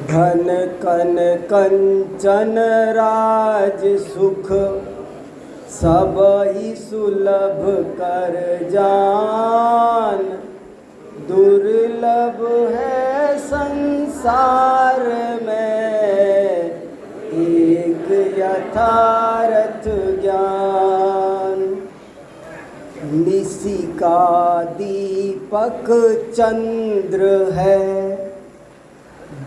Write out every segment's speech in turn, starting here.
धन कन कंचन राज सुख सबहि सुलभ कर जान। दुर्लभ है संसार में एक यथार्थ ज्ञान। निशि का दीपक चंद्र है,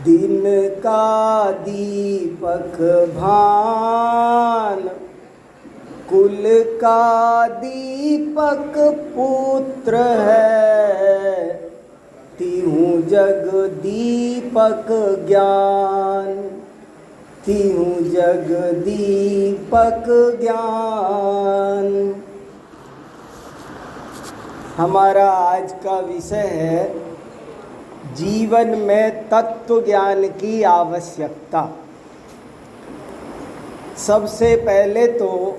दिन का दीपक भान। कुल का दीपक पुत्र है, तिहु जग दीपक ज्ञान। तिहु जग दीपक ज्ञान। हमारा आज का विषय है जीवन में तत्व ज्ञान की आवश्यकता। सबसे पहले तो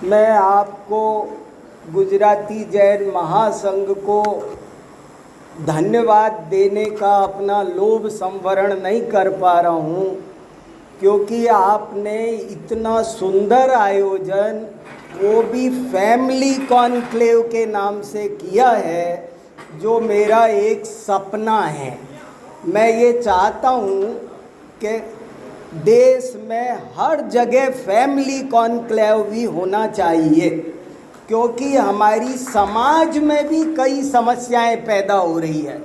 मैं आपको गुजराती जैन महासंघ को धन्यवाद देने का अपना लोभ संवरण नहीं कर पा रहा हूँ, क्योंकि आपने इतना सुंदर आयोजन वो भी फैमिली कॉन्क्लेव के नाम से किया है, जो मेरा एक सपना है। मैं ये चाहता हूँ कि देश में हर जगह फैमिली कॉन्क्लेव भी होना चाहिए, क्योंकि हमारी समाज में भी कई समस्याएं पैदा हो रही है।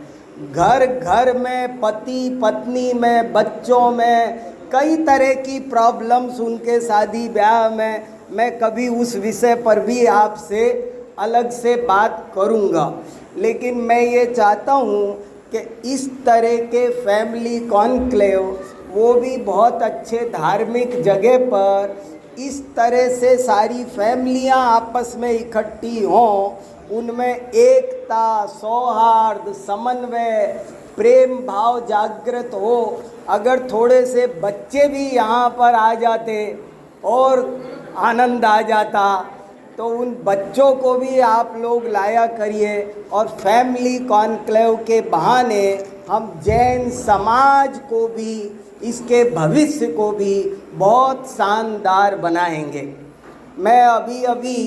घर घर में, पति पत्नी में, बच्चों में कई तरह की प्रॉब्लम्स, उनके शादी ब्याह में। मैं कभी उस विषय पर भी आपसे अलग से बात करूँगा, लेकिन मैं ये चाहता हूँ कि इस तरह के फैमिली कॉन्क्लेव, वो भी बहुत अच्छे धार्मिक जगह पर, इस तरह से सारी फैमिलियाँ आपस में इकट्ठी हों, उनमें एकता, सौहार्द, समन्वय, प्रेम भाव जागृत हो। अगर थोड़े से बच्चे भी यहाँ पर आ जाते और आनंद आ जाता, तो उन बच्चों को भी आप लोग लाया करिए, और फैमिली कॉन्क्लेव के बहाने हम जैन समाज को भी, इसके भविष्य को भी बहुत शानदार बनाएंगे। मैं अभी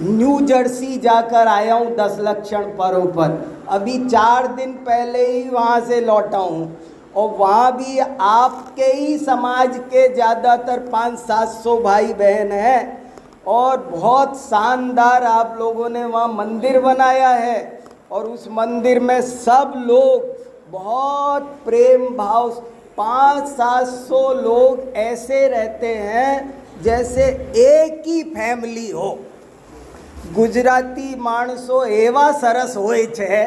न्यू जर्सी जाकर आया हूँ 10 लक्षण पर्व पर। अभी 4 दिन पहले ही वहाँ से लौटा हूँ, और वहाँ भी आपके ही समाज के ज़्यादातर 500-700 भाई बहन हैं, और बहुत शानदार आप लोगों ने वहाँ मंदिर बनाया है, और उस मंदिर में सब लोग बहुत प्रेम भाव, 500-700 लोग ऐसे रहते हैं जैसे एक ही फैमिली हो। गुजराती माणसो एवा सरस होय छे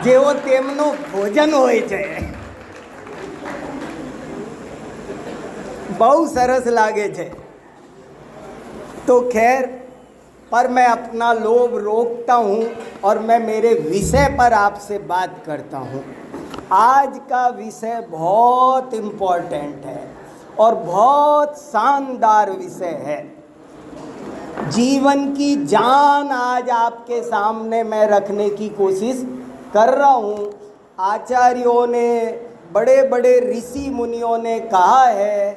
जेवो तेमनो भोजन होय छे। बहु सरस लागे छे। तो खैर, पर मैं अपना लोभ रोकता हूँ और मैं मेरे विषय पर आपसे बात करता हूँ। आज का विषय बहुत इम्पोर्टेंट है और बहुत शानदार विषय है। जीवन की जान आज आपके सामने मैं रखने की कोशिश कर रहा हूँ। आचार्यों ने, बड़े बड़े ऋषि मुनियों ने कहा है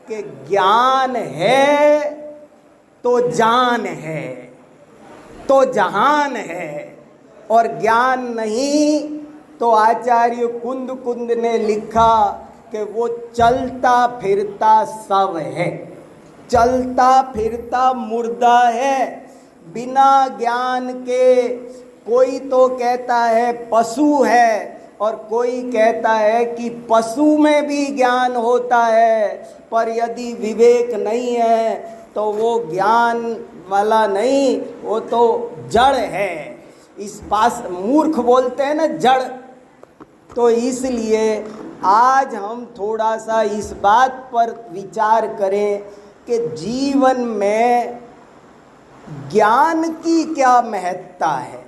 कि ज्ञान है तो जान है, तो जहान है, और ज्ञान नहीं तो आचार्य कुंद कुंद ने लिखा कि वो चलता फिरता शव है, चलता फिरता मुर्दा है। बिना ज्ञान के कोई तो कहता है पशु है, और कोई कहता है कि पशु में भी ज्ञान होता है, पर यदि विवेक नहीं है तो वो ज्ञान वाला नहीं, वो तो जड़ है। इस पास मूर्ख बोलते हैं ना, जड़। तो इसलिए आज हम थोड़ा सा इस बात पर विचार करें कि जीवन में ज्ञान की क्या महत्ता है,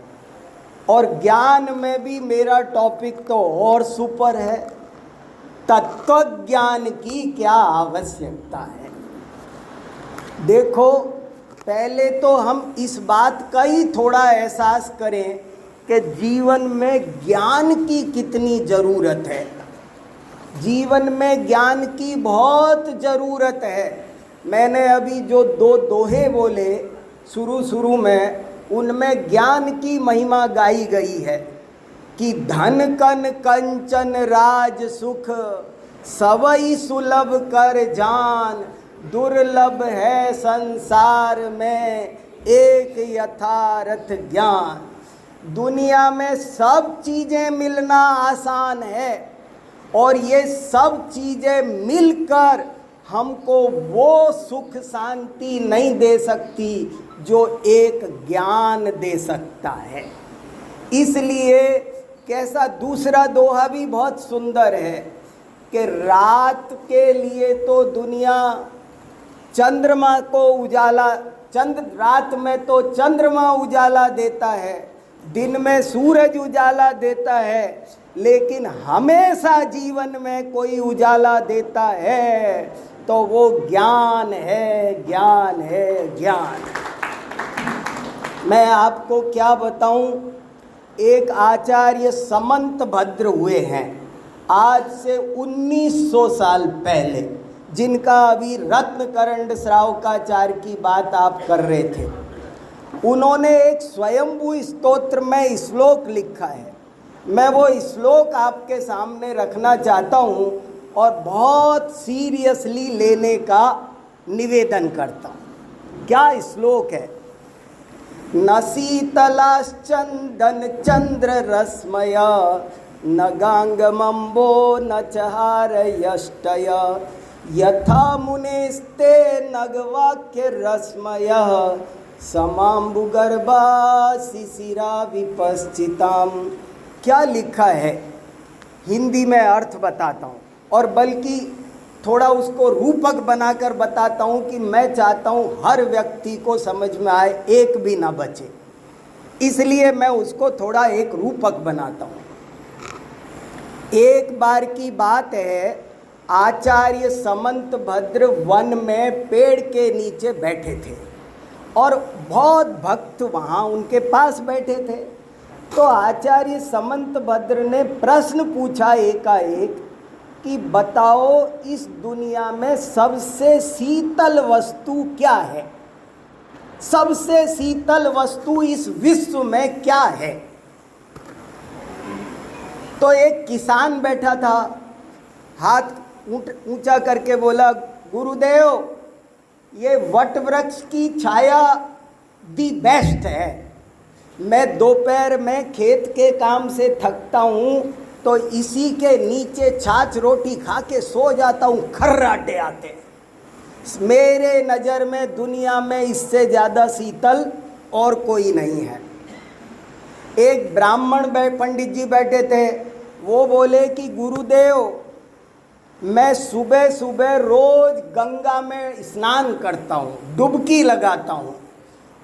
और ज्ञान में भी मेरा टॉपिक तो और सुपर है, तत्वज्ञान की क्या आवश्यकता है। देखो, पहले तो हम इस बात का ही थोड़ा एहसास करें कि जीवन में ज्ञान की कितनी ज़रूरत है। जीवन में ज्ञान की बहुत ज़रूरत है। मैंने अभी जो दो दोहे बोले शुरू में, उनमें ज्ञान की महिमा गाई गई है कि धन कन कंचन राज सुख सवई सुलभ कर जान, दुर्लभ है संसार में एक यथार्थ ज्ञान। दुनिया में सब चीज़ें मिलना आसान है और ये सब चीज़ें मिलकर हमको वो सुख शांति नहीं दे सकती जो एक ज्ञान दे सकता है। इसलिए कैसा दूसरा दोहा भी बहुत सुंदर है कि रात के लिए तो दुनिया चंद्रमा को उजाला, रात में तो चंद्रमा उजाला देता है, दिन में सूरज उजाला देता है, लेकिन हमेशा जीवन में कोई उजाला देता है तो वो ज्ञान है, ज्ञान है, ज्ञान। मैं आपको क्या बताऊं, एक आचार्य समंत भद्र हुए हैं आज से 1900 साल पहले, जिनका अभी रत्नकरंड श्रावकाचार्य की बात आप कर रहे थे। उन्होंने एक स्वयंभू स्तोत्र में श्लोक लिखा है। मैं वो श्लोक आपके सामने रखना चाहता हूँ और बहुत सीरियसली लेने का निवेदन करता हूँ। क्या श्लोक है? न शीतलाश्चंदन चंद्र रश्मय, न गांगमंबो न चहारयष्टय, यथा मुनेस्ते नगवाक्य रश्मय, समाम्बुगर्भा शिशिरा विपश्चिताम। क्या लिखा है? हिंदी में अर्थ बताता हूँ और बल्कि थोड़ा उसको रूपक बनाकर बताता हूँ कि मैं चाहता हूँ हर व्यक्ति को समझ में आए, एक भी ना बचे, इसलिए मैं उसको थोड़ा एक रूपक बनाता हूँ। एक बार की बात है, आचार्य समंत भद्र वन में पेड़ के नीचे बैठे थे और बहुत भक्त वहाँ उनके पास बैठे थे। तो आचार्य समंत भद्र ने प्रश्न पूछा एकाएक कि बताओ इस दुनिया में सबसे शीतल वस्तु क्या है? सबसे शीतल वस्तु इस विश्व में क्या है? तो एक किसान बैठा था, हाथ ऊंचा करके बोला, गुरुदेव ये वट वृक्ष की छाया दी बेस्ट है। मैं दोपहर में खेत के काम से थकता हूँ तो इसी के नीचे छाछ रोटी खा के सो जाता हूँ, खर्राटे आते हैं। मेरे नज़र में दुनिया में इससे ज़्यादा शीतल और कोई नहीं है। एक ब्राह्मण पंडित जी बैठे थे, वो बोले कि गुरुदेव मैं सुबह सुबह रोज़ गंगा में स्नान करता हूँ, डुबकी लगाता हूँ,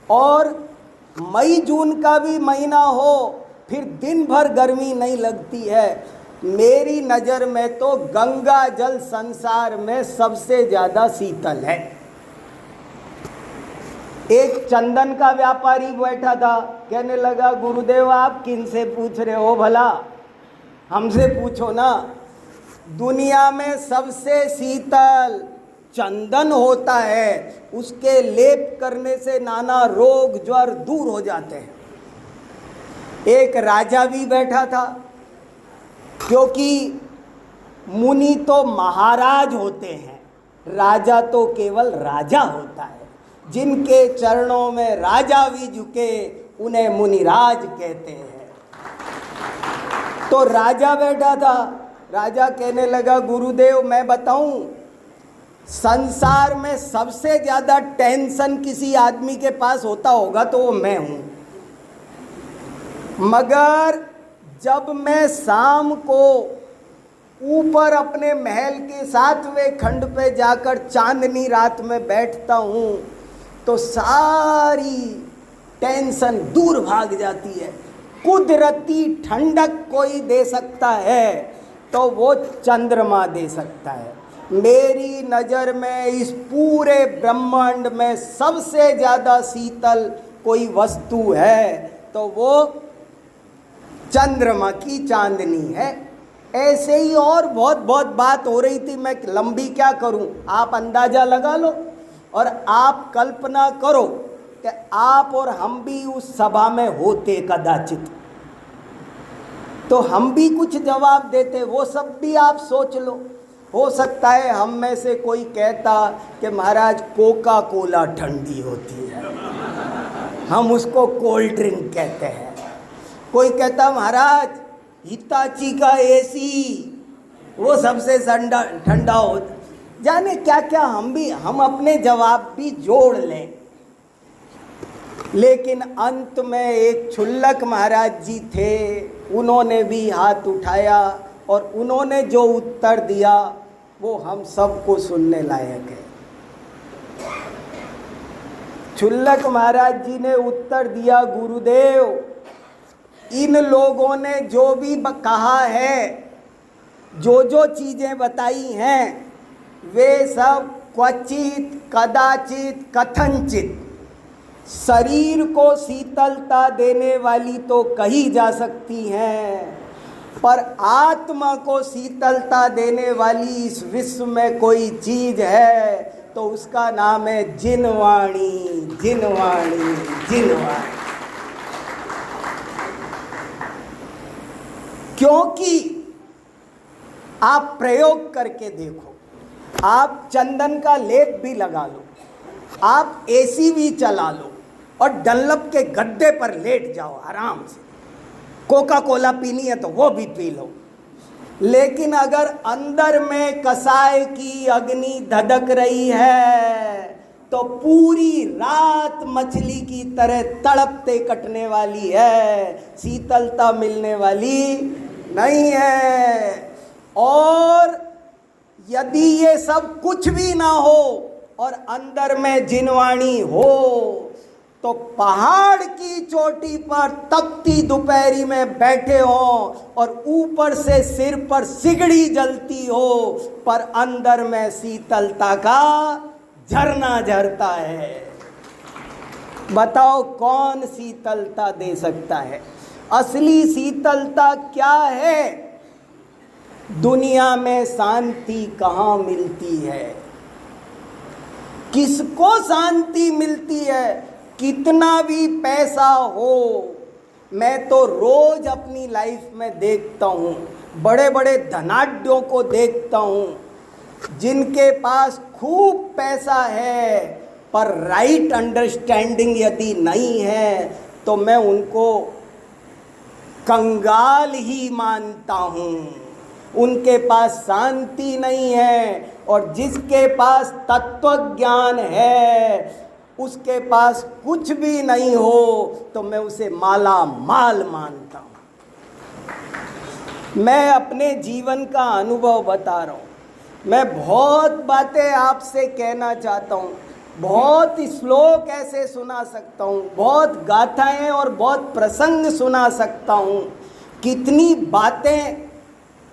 और मई जून का भी महीना हो फिर दिन भर गर्मी नहीं लगती है। मेरी नज़र में तो गंगा जल संसार में सबसे ज़्यादा शीतल है। एक चंदन का व्यापारी बैठा था, कहने लगा गुरुदेव आप किन से पूछ रहे हो भला, हमसे पूछो ना। दुनिया में सबसे शीतल चंदन होता है, उसके लेप करने से नाना रोग ज्वर दूर हो जाते हैं। एक राजा भी बैठा था, क्योंकि मुनि तो महाराज होते हैं, राजा तो केवल राजा होता है। जिनके चरणों में राजा भी झुके उन्हें मुनिराज कहते हैं। तो राजा बैठा था, राजा कहने लगा गुरुदेव मैं बताऊं, संसार में सबसे ज़्यादा टेंशन किसी आदमी के पास होता होगा तो वो मैं हूँ। मगर जब मैं शाम को ऊपर अपने महल के 7वें खंड पे जाकर चांदनी रात में बैठता हूँ तो सारी टेंशन दूर भाग जाती है। कुदरती ठंडक कोई दे सकता है तो वो चंद्रमा दे सकता है। मेरी नज़र में इस पूरे ब्रह्मांड में सबसे ज़्यादा शीतल कोई वस्तु है तो वो चंद्रमा की चांदनी है। ऐसे ही और बहुत बहुत बात हो रही थी, मैं लंबी क्या करूं, आप अंदाजा लगा लो और आप कल्पना करो कि आप और हम भी उस सभा में होते कदाचित, तो हम भी कुछ जवाब देते। वो सब भी आप सोच लो। हो सकता है हम में से कोई कहता कि महाराज कोका कोला ठंडी होती है, हम उसको कोल्ड ड्रिंक कहते हैं। कोई कहता महाराज हिताची का एसी वो सबसे ठंडा ठंडा होता, जाने क्या क्या हम अपने जवाब भी जोड़ लें। लेकिन अंत में एक क्षुल्लक महाराज जी थे, उन्होंने भी हाथ उठाया और उन्होंने जो उत्तर दिया वो हम सबको सुनने लायक है। क्षुल्लक महाराज जी ने उत्तर दिया, गुरुदेव इन लोगों ने जो भी कहा है, जो जो चीज़ें बताई हैं, वे सब क्वचित कदाचित कथनचित शरीर को शीतलता देने वाली तो कही जा सकती हैं, पर आत्मा को शीतलता देने वाली इस विश्व में कोई चीज़ है तो उसका नाम है जिनवाणी, जिनवाणी, जिनवाणी। क्योंकि आप प्रयोग करके देखो, आप चंदन का लेप भी लगा लो, आप एसी भी चला लो और डनलप के गद्दे पर लेट जाओ आराम से, कोका कोला पीनी है तो वो भी पी लो, लेकिन अगर अंदर में कसाय की अग्नि धधक रही है तो पूरी रात मछली की तरह तड़पते कटने वाली है, शीतलता मिलने वाली नहीं है। और यदि ये सब कुछ भी ना हो और अंदर में जिनवाणी हो तो पहाड़ की चोटी पर तपती दोपहरी में बैठे हो और ऊपर से सिर पर सिगड़ी जलती हो, पर अंदर में शीतलता का झरना झरता है। बताओ कौन शीतलता दे सकता है? असली शीतलता क्या है? दुनिया में शांति कहाँ मिलती है? किसको शांति मिलती है? कितना भी पैसा हो, मैं तो रोज अपनी लाइफ में देखता हूँ, बड़े बड़े धनाढ्यों को देखता हूँ जिनके पास खूब पैसा है, पर राइट अंडरस्टैंडिंग यदि नहीं है तो मैं उनको कंगाल ही मानता हूँ। उनके पास शांति नहीं है, और जिसके पास तत्व ज्ञान है उसके पास कुछ भी नहीं हो तो मैं उसे माला माल मानता हूँ। मैं अपने जीवन का अनुभव बता रहा हूँ। मैं बहुत बातें आपसे कहना चाहता हूँ, बहुत श्लोक ऐसे सुना सकता हूँ, बहुत गाथाएं और बहुत प्रसंग सुना सकता हूँ। कितनी बातें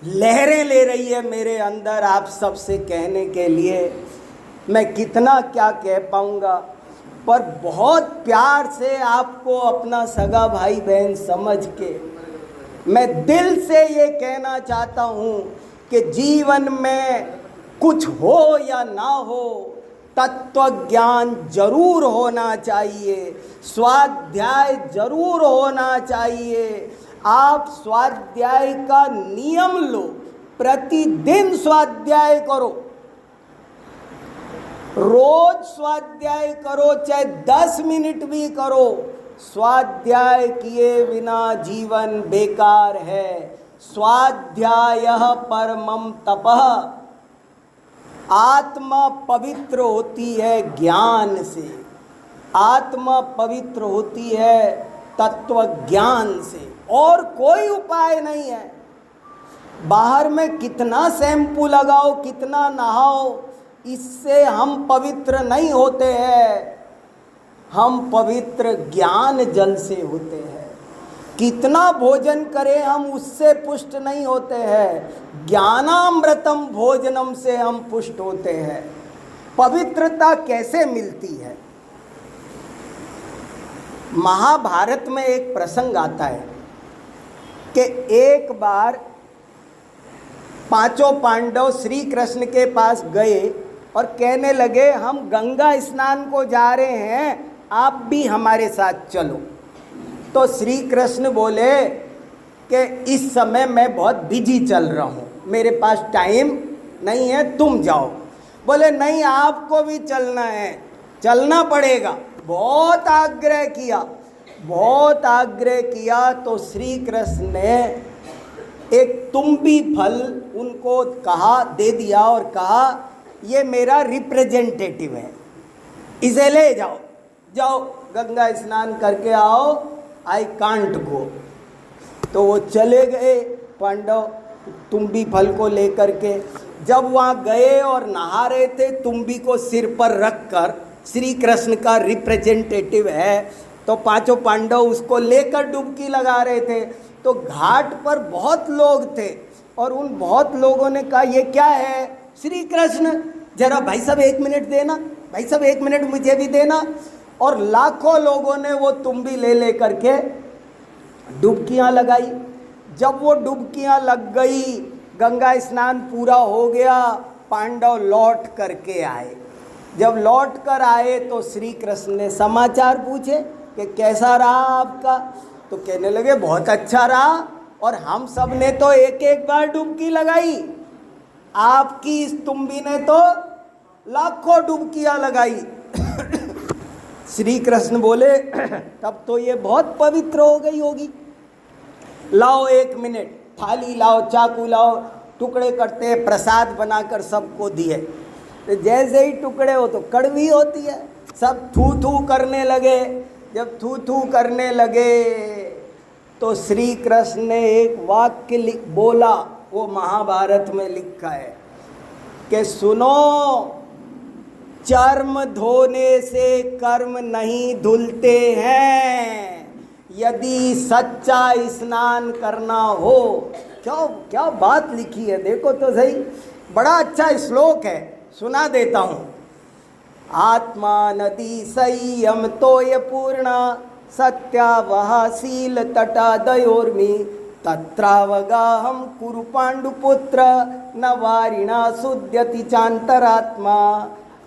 लहरें ले रही है मेरे अंदर आप सबसे कहने के लिए, मैं कितना क्या कह पाऊँगा। पर बहुत प्यार से आपको अपना सगा भाई बहन समझ के मैं दिल से ये कहना चाहता हूँ कि जीवन में कुछ हो या ना हो, तत्व ज्ञान जरूर होना चाहिए, स्वाध्याय जरूर होना चाहिए। आप स्वाध्याय का नियम लो, प्रतिदिन स्वाध्याय करो, रोज स्वाध्याय करो, चाहे 10 मिनट भी करो। स्वाध्याय किए बिना जीवन बेकार है। स्वाध्यायः परमं तपः। आत्मा पवित्र होती है ज्ञान से, आत्मा पवित्र होती है तत्व ज्ञान से, और कोई उपाय नहीं है। बाहर में कितना शैम्पू लगाओ, कितना नहाओ, इससे हम पवित्र नहीं होते हैं। हम पवित्र ज्ञान जल से होते हैं। कितना भोजन करें हम उससे पुष्ट नहीं होते हैं, ज्ञानामृतम भोजनम से हम पुष्ट होते हैं। पवित्रता कैसे मिलती है? महाभारत में एक प्रसंग आता है कि एक बार पांचों पांडव श्री कृष्ण के पास गए और कहने लगे हम गंगा स्नान को जा रहे हैं, आप भी हमारे साथ चलो। तो श्री कृष्ण बोले कि इस समय मैं बहुत बिजी चल रहा हूँ, मेरे पास टाइम नहीं है, तुम जाओ। बोले नहीं, आपको भी चलना है, चलना पड़ेगा। बहुत आग्रह किया, बहुत आग्रह किया। तो श्री कृष्ण ने एक तुम्बी फल उनको कहा, दे दिया और कहा ये मेरा रिप्रेजेंटेटिव है, इसे ले जाओ, जाओ गंगा स्नान करके आओ, आई कांट गो। तो वो चले गए पांडव तुम्बी फल को लेकर के। जब वहाँ गए और नहा रहे थे, तुम्बी को सिर पर रखकर, श्री कृष्ण का रिप्रेजेंटेटिव है, तो पांचों पांडव उसको लेकर डुबकी लगा रहे थे। तो घाट पर बहुत लोग थे और उन बहुत लोगों ने कहा ये क्या है श्री कृष्ण, जरा भाई साहब 1 मिनट देना, भाई साहब 1 मिनट मुझे भी देना। और लाखों लोगों ने वो तुम्बी ले ले करके डुबकियां लगाई। जब वो डुबकियां लग गई, गंगा स्नान पूरा हो गया, पांडव लौट करके आए। जब लौट कर आए तो श्री कृष्ण ने समाचार पूछे कि कैसा रहा आपका। तो कहने लगे बहुत अच्छा रहा, और हम सब ने तो एक एक बार डुबकी लगाई, आपकी इस तुम्बी ने तो लाखों डुबकियां लगाई। श्री कृष्ण बोले तब तो ये बहुत पवित्र हो गई होगी, लाओ 1 मिनट, थाली लाओ, चाकू लाओ, टुकड़े करते प्रसाद बनाकर सबको दिए। तो जैसे ही टुकड़े हो तो कड़वी होती है, सब थू थू करने लगे। जब थू थू करने लगे तो श्री कृष्ण ने एक वाक्य बोला, वो महाभारत में लिखा है कि सुनो, चर्म धोने से कर्म नहीं धुलते हैं, यदि सच्चा स्नान करना हो। क्या क्या बात लिखी है, देखो तो सही, बड़ा अच्छा श्लोक है, सुना देता हूँ। आत्मा नदी संयम तोय पूर्णा, सत्यावहा शील तटादयोर्मि, तत्रावगाहम कुरु पांडुपुत्र, न वारिणा शुद्ध्यति चांतरात्मा।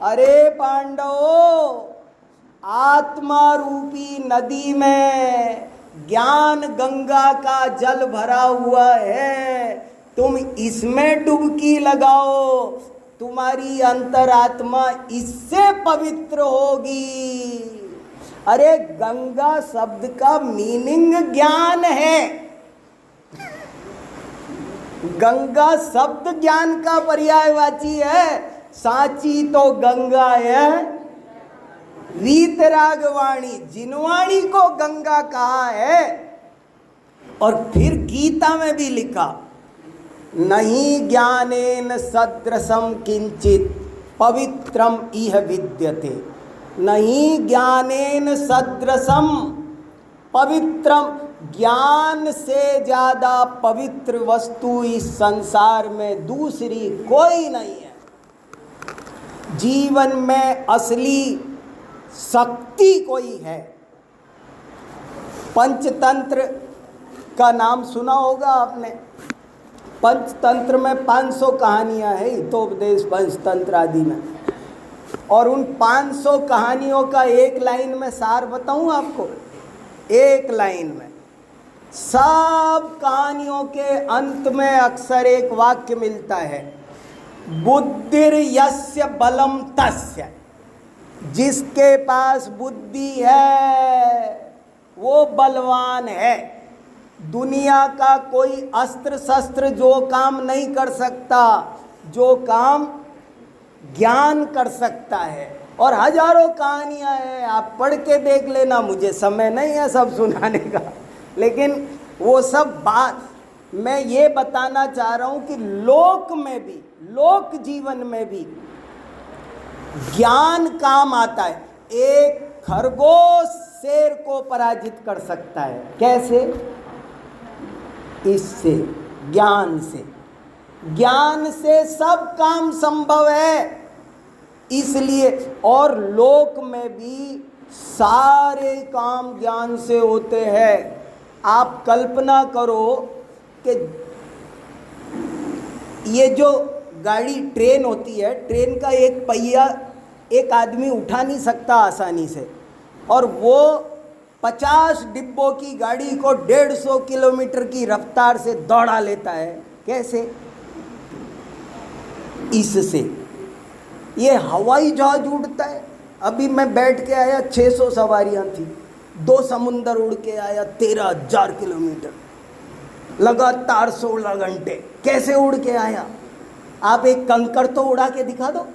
अरे पांडवों, आत्मा रूपी नदी में ज्ञान गंगा का जल भरा हुआ है, तुम इसमें डुबकी लगाओ, तुम्हारी अंतरात्मा इससे पवित्र होगी। अरे गंगा शब्द का मीनिंग ज्ञान है, गंगा शब्द ज्ञान का पर्यायवाची है। साची तो गंगा है वीतरागवाणी, जिनवाणी को गंगा कहा है। और फिर गीता में भी लिखा, नहीं ज्ञानेन सदृशम किंचित पवित्रम इह विद्यते। नहीं ज्ञानेन सदृशम पवित्रम, ज्ञान से ज़्यादा पवित्र वस्तु इस संसार में दूसरी कोई नहीं है। जीवन में असली शक्ति कोई है। पंचतंत्र का नाम सुना होगा आपने। पंचतंत्र में 500 कहानियां हैं, हितोपदेश पंचतंत्र आदि में। और उन 500 कहानियों का एक लाइन में सार बताऊं आपको, एक लाइन में। सब कहानियों के अंत में अक्सर एक वाक्य मिलता है, बुद्धिर यस्य बलम तस्य। जिसके पास बुद्धि है वो बलवान है। दुनिया का कोई अस्त्र शस्त्र जो काम नहीं कर सकता, जो काम ज्ञान कर सकता है। और हजारों कहानियां हैं, आप पढ़ के देख लेना, मुझे समय नहीं है सब सुनाने का। लेकिन वो सब बात मैं ये बताना चाह रहा हूँ कि लोक में भी, लोक जीवन में भी ज्ञान काम आता है। एक खरगोश शेर को पराजित कर सकता है, कैसे? इससे, ज्ञान से। ज्ञान से सब काम संभव है। इसलिए और लोक में भी सारे काम ज्ञान से होते हैं। आप कल्पना करो कि ये जो गाड़ी ट्रेन होती है, ट्रेन का एक पहिया एक आदमी उठा नहीं सकता आसानी से, और वो 50 डिब्बों की गाड़ी को 150 किलोमीटर की रफ्तार से दौड़ा लेता है। कैसे? इससे ये हवाई जहाज उड़ता है। अभी मैं बैठ के आया, 600 सवारियां थी, 2 समुंदर उड़ के आया, 13,000 किलोमीटर लगातार 16 घंटे। कैसे उड़ के आया? आप एक कंकड़ तो उड़ा के दिखा दो।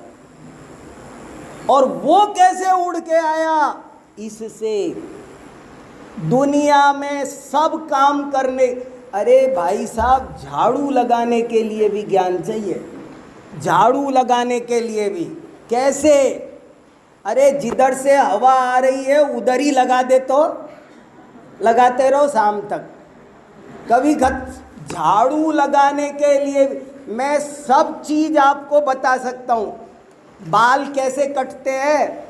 और वो कैसे उड़ के आया? इससे दुनिया में सब काम करने, अरे भाई साहब, झाड़ू लगाने के लिए भी ज्ञान चाहिए। झाड़ू लगाने के लिए भी कैसे? अरे जिधर से हवा आ रही है उधर ही लगा दे तो लगाते रहो शाम तक, कभी झाड़ू लगाने के लिए मैं सब चीज आपको बता सकता हूँ। बाल कैसे कटते हैं?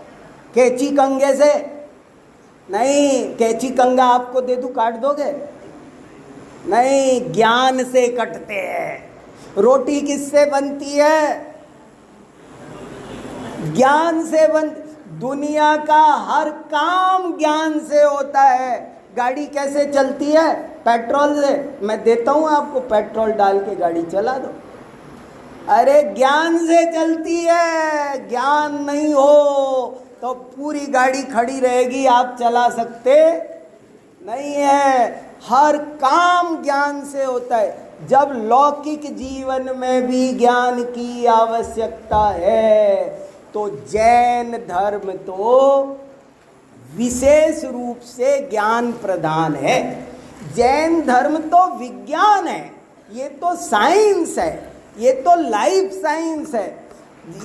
कैंची कंघे से नहीं। कैंची कंघा आपको दे दूं, काट दोगे? नहीं, ज्ञान से कटते हैं। रोटी किससे बनती है? ज्ञान से दुनिया का हर काम ज्ञान से होता है। गाड़ी कैसे चलती है? पेट्रोल से। मैं देता हूँ आपको, पेट्रोल डाल के गाड़ी चला दो। अरे ज्ञान से चलती है। ज्ञान नहीं हो तो पूरी गाड़ी खड़ी रहेगी, आप चला सकते नहीं है। हर काम ज्ञान से होता है। जब लौकिक जीवन में भी ज्ञान की आवश्यकता है तो जैन धर्म तो विशेष रूप से ज्ञान प्रधान है। जैन धर्म तो विज्ञान है, ये तो साइंस है, ये तो लाइफ साइंस है।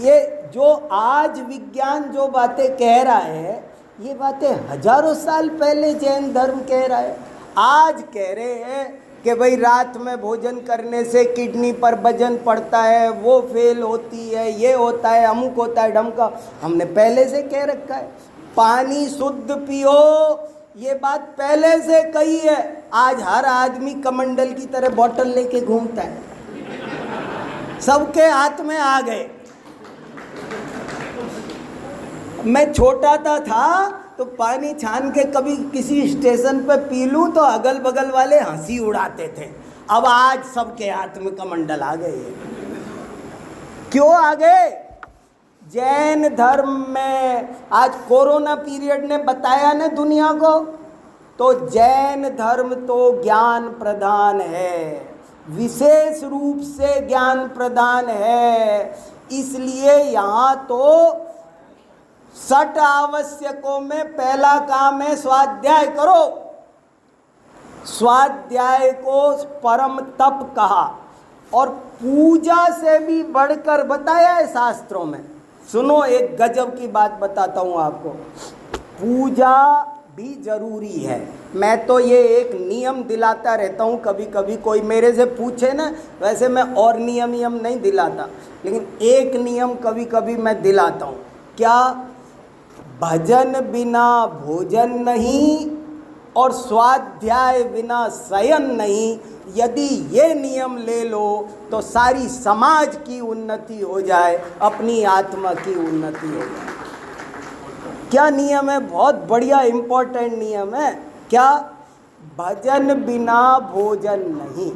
ये जो आज विज्ञान जो बातें कह रहा है, ये बातें हजारों साल पहले जैन धर्म कह रहा है। आज कह रहे हैं कि भाई रात में भोजन करने से किडनी पर वजन पड़ता है, वो फेल होती है, ये होता है, अमुक होता है, ढमका। हमने पहले से कह रखा है। पानी शुद्ध पियो, ये बात पहले से कही है। आज हर आदमी कमंडल की तरह बोतल लेके घूमता है, सबके हाथ में आ गए। मैं छोटा था तो पानी छान के कभी किसी स्टेशन पर पी लूं तो अगल बगल वाले हंसी उड़ाते थे। अब आज सबके हाथ में कमंडल आ गए। क्यों आ गए? जैन धर्म में आज कोरोना पीरियड ने बताया ना दुनिया को, तो जैन धर्म तो ज्ञान प्रधान है, विशेष रूप से ज्ञान प्रदान है। इसलिए यहाँ तो 60 आवश्यकों में पहला काम है स्वाध्याय करो। स्वाध्याय को परम तप कहा, और पूजा से भी बढ़कर बताया है शास्त्रों में। सुनो, एक गजब की बात बताता हूँ आपको। पूजा भी जरूरी है। मैं तो ये एक नियम दिलाता रहता हूँ, कभी कभी कोई मेरे से पूछे ना, वैसे मैं और नियम नहीं दिलाता, लेकिन एक नियम कभी कभी मैं दिलाता हूँ। क्या? भजन बिना भोजन नहीं और स्वाध्याय बिना शयन नहीं। यदि ये नियम ले लो तो सारी समाज की उन्नति हो जाए, अपनी आत्मा की उन्नति हो जाए। क्या नियम है? बहुत बढ़िया इम्पोर्टेंट नियम है। क्या? भजन बिना भोजन नहीं।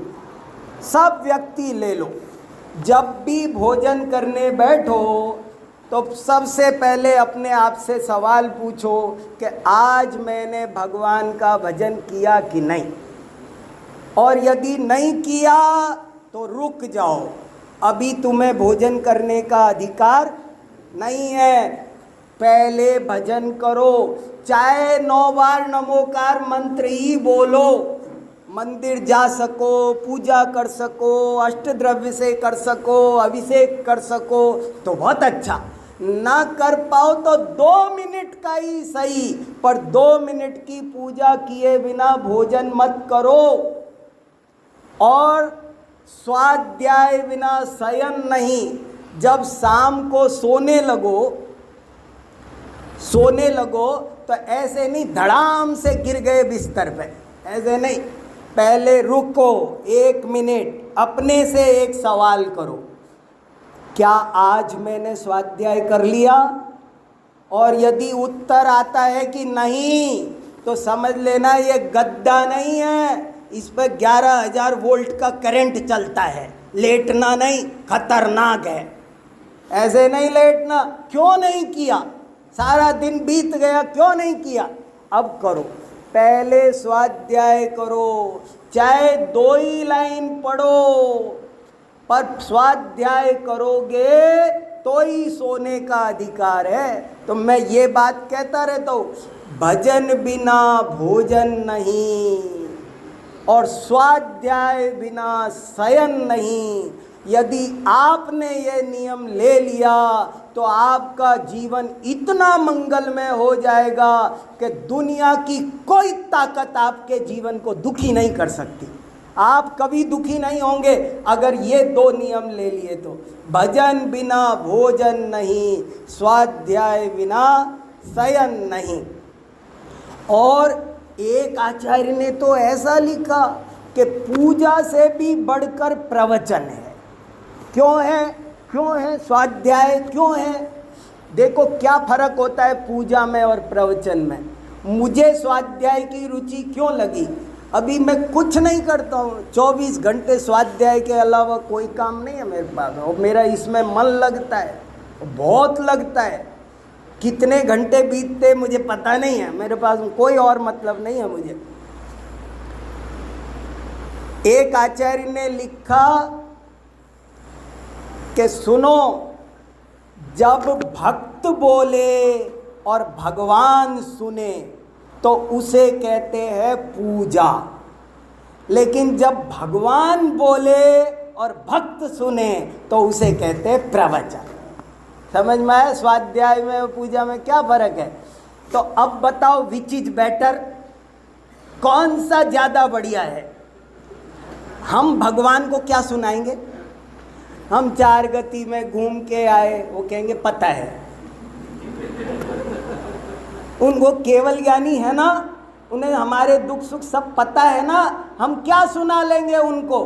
सब व्यक्ति ले लो, जब भी भोजन करने बैठो तो सबसे पहले अपने आप से सवाल पूछो कि आज मैंने भगवान का भजन किया कि नहीं, और यदि नहीं किया तो रुक जाओ। अभी तुम्हें भोजन करने का अधिकार नहीं है। पहले भजन करो, चाहे 9 बार नमोकार मंत्र ही बोलो, मंदिर जा सको, पूजा कर सको, अष्टद्रव्य से कर सको, अभिषेक कर सको तो बहुत अच्छा। ना कर पाओ तो 2 मिनट का ही सही, पर 2 मिनट की पूजा किए बिना भोजन मत करो। और स्वाध्याय बिना शयन नहीं। जब शाम को सोने लगो तो ऐसे नहीं धड़ाम से गिर गए बिस्तर पे, ऐसे नहीं। पहले रुको, 1 मिनट, अपने से एक सवाल करो, क्या आज मैंने स्वाध्याय कर लिया? और यदि उत्तर आता है कि नहीं, तो समझ लेना ये गद्दा नहीं है, इस पर 11,000 वोल्ट का करंट चलता है। लेटना नहीं, खतरनाक है, ऐसे नहीं लेटना। क्यों नहीं किया? सारा दिन बीत गया, क्यों नहीं किया? अब करो, पहले स्वाध्याय करो, चाहे 2 ही लाइन पढ़ो, पर स्वाध्याय करोगे तो ही सोने का अधिकार है। तो मैं ये बात कहता रहता हूँ, भजन बिना भोजन नहीं और स्वाध्याय बिना शयन नहीं। यदि आपने ये नियम ले लिया तो आपका जीवन इतना मंगलमय हो जाएगा कि दुनिया की कोई ताकत आपके जीवन को दुखी नहीं कर सकती। आप कभी दुखी नहीं होंगे अगर ये 2 नियम ले लिए तो। भजन बिना भोजन नहीं, स्वाध्याय बिना शयन नहीं। और एक आचार्य ने तो ऐसा लिखा कि पूजा से भी बढ़कर प्रवचन है। क्यों है? क्यों है स्वाध्याय? क्यों है? देखो क्या फर्क होता है पूजा में और प्रवचन में। मुझे स्वाध्याय की रुचि क्यों लगी? अभी मैं कुछ नहीं करता हूँ, 24 घंटे स्वाध्याय के अलावा कोई काम नहीं है मेरे पास, और मेरा इसमें मन लगता है, बहुत लगता है। कितने घंटे बीतते मुझे पता नहीं है, मेरे पास कोई और मतलब नहीं है मुझे। एक आचार्य ने लिखा कि सुनो, जब भक्त बोले और भगवान सुने तो उसे कहते हैं पूजा, लेकिन जब भगवान बोले और भक्त सुने तो उसे कहते हैं प्रवचन। समझ में आया स्वाध्याय में और पूजा में क्या फर्क है? तो अब बताओ विच इज बेटर, कौन सा ज़्यादा बढ़िया है? हम भगवान को क्या सुनाएंगे? हम 4 गति में घूम के आए, वो कहेंगे पता है। उनको केवल ज्ञानी है ना, उन्हें हमारे दुख सुख सब पता है ना, हम क्या सुना लेंगे उनको?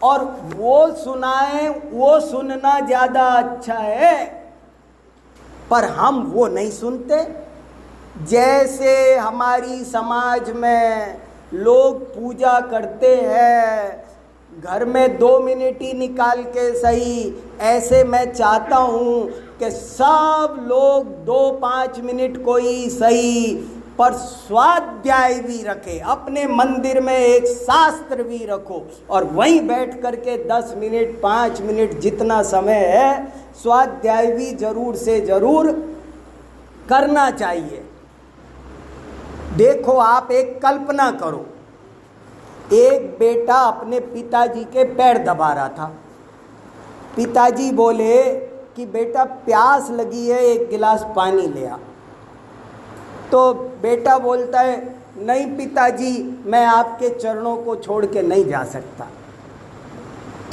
और वो सुनाए, वो सुनना ज़्यादा अच्छा है, पर हम वो नहीं सुनते। जैसे हमारी समाज में लोग पूजा करते हैं, घर में 2 मिनट ही निकाल के सही, ऐसे मैं चाहता हूँ कि सब लोग 2-5 मिनट को ही सही, पर स्वाध्याय भी रखे, अपने मंदिर में एक शास्त्र भी रखो, और वहीं बैठ कर के 10 मिनट 5 मिनट जितना समय है स्वाध्याय भी जरूर से जरूर करना चाहिए। देखो आप एक कल्पना करो, एक बेटा अपने पिताजी के पैर दबा रहा था। पिताजी बोले कि बेटा प्यास लगी है, 1 गिलास पानी ले आ। तो बेटा बोलता है नहीं पिताजी, मैं आपके चरणों को छोड़ के नहीं जा सकता।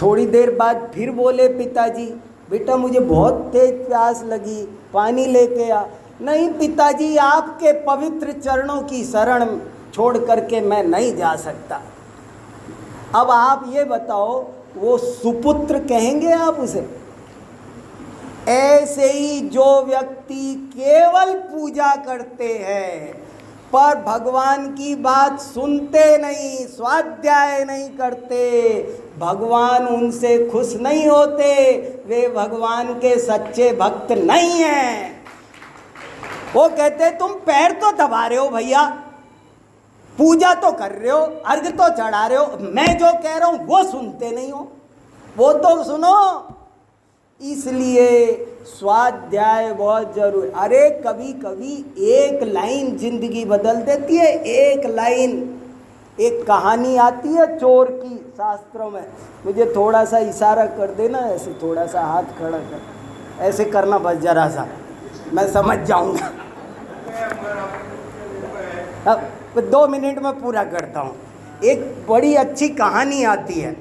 थोड़ी देर बाद फिर बोले पिताजी, बेटा मुझे बहुत तेज प्यास लगी, पानी लेके आ। नहीं पिताजी, आपके पवित्र चरणों की शरण छोड़ करके मैं नहीं जा सकता। अब आप ये बताओ, वो सुपुत्र कहेंगे आप उसे? ऐसे ही जो व्यक्ति केवल पूजा करते हैं पर भगवान की बात सुनते नहीं, स्वाध्याय नहीं करते, भगवान उनसे खुश नहीं होते, वे भगवान के सच्चे भक्त नहीं हैं। वो कहते तुम पैर तो दबा रहे हो भैया, पूजा तो कर रहे हो, अर्घ तो चढ़ा रहे हो, मैं जो कह रहा हूँ वो सुनते नहीं हो, वो तो सुनो। इसलिए स्वाध्याय बहुत जरूरी। अरे कभी कभी एक लाइन जिंदगी बदल देती है, एक लाइन। एक कहानी आती है चोर की शास्त्रों में, मुझे थोड़ा सा इशारा कर देना, ऐसे थोड़ा सा हाथ खड़ा कर, ऐसे करना बस जरा सा, मैं समझ जाऊंगा। अब 2 मिनट में पूरा करता हूँ। एक बड़ी अच्छी कहानी आती है।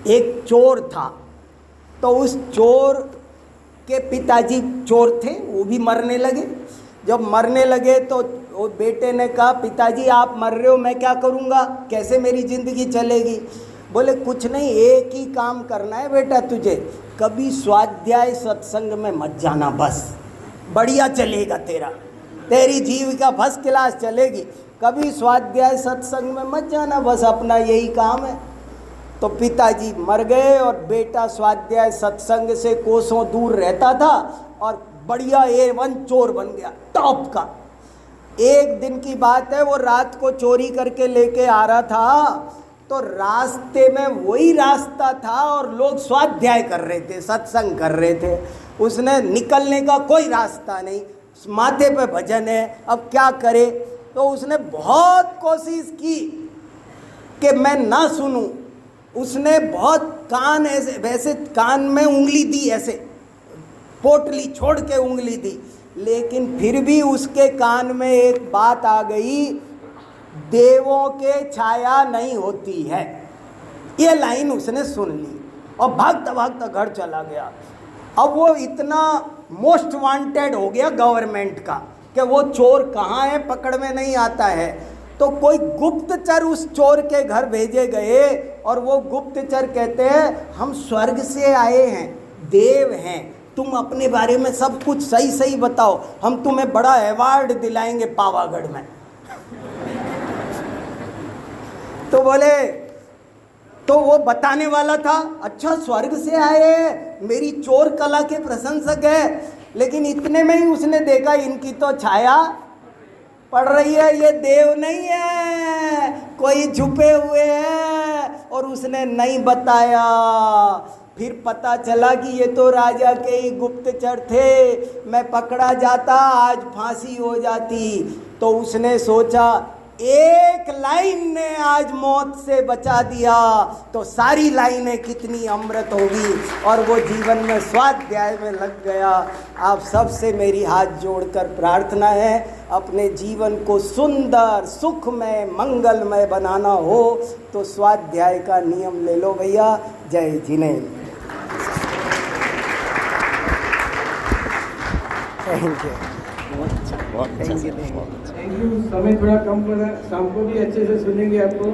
एक चोर था, तो उस चोर के पिताजी चोर थे, वो भी मरने लगे। जब मरने लगे तो वो बेटे ने कहा, पिताजी आप मर रहे हो, मैं क्या करूँगा, कैसे मेरी ज़िंदगी चलेगी। बोले कुछ नहीं, एक ही काम करना है बेटा तुझे, कभी स्वाध्याय सत्संग में मत जाना, बस बढ़िया चलेगा तेरी जीविका फर्स्ट क्लास चलेगी, कभी स्वाध्याय सत्संग में मत जाना, बस अपना यही काम है। तो पिताजी मर गए और बेटा स्वाध्याय सत्संग से कोसों दूर रहता था और बढ़िया A1 चोर बन गया, टॉप का। एक दिन की बात है, वो रात को चोरी करके लेके आ रहा था, तो रास्ते में वही रास्ता था और लोग स्वाध्याय कर रहे थे, सत्संग कर रहे थे। उसने निकलने का कोई रास्ता नहीं, माथे पे भजन है, अब क्या करे। तो उसने बहुत कोशिश की कि मैं ना सुनूं। उसने बहुत कान ऐसे वैसे कान में उंगली दी, ऐसे पोटली छोड़ के उंगली दी, लेकिन फिर भी उसके कान में एक बात आ गई, देवों के छाया नहीं होती है। ये लाइन उसने सुन ली और भागता भागता घर चला गया। अब वो इतना मोस्ट वांटेड हो गया गवर्नमेंट का कि वो चोर कहाँ है, पकड़ में नहीं आता है। तो कोई गुप्तचर उस चोर के घर भेजे गए और वो गुप्तचर कहते हैं, हम स्वर्ग से आए हैं, देव हैं, तुम अपने बारे में सब कुछ सही सही बताओ, हम तुम्हें बड़ा अवार्ड दिलाएंगे पावागढ़ में। तो बोले, तो वो बताने वाला था, अच्छा स्वर्ग से आए, मेरी चोर कला के प्रशंसक है। लेकिन इतने में ही उसने देखा इनकी तो छाया पड़ रही है, ये देव नहीं है, कोई छुपे हुए हैं। और उसने नहीं बताया। फिर पता चला कि ये तो राजा के ही गुप्तचर थे, मैं पकड़ा जाता आज फांसी हो जाती। तो उसने सोचा, एक लाइन ने आज मौत से बचा दिया, तो सारी लाइनें कितनी अमृत होगी। और वो जीवन में स्वाध्याय में लग गया। आप सबसे मेरी हाथ जोड़कर प्रार्थना है, अपने जीवन को सुंदर सुखमय मंगलमय बनाना हो तो स्वाध्याय का नियम ले लो भैया। जय Jinendra. Thank you. Thank you. समय थोड़ा कम पड़ा, शाम को भी अच्छे से सुनेंगे आपको।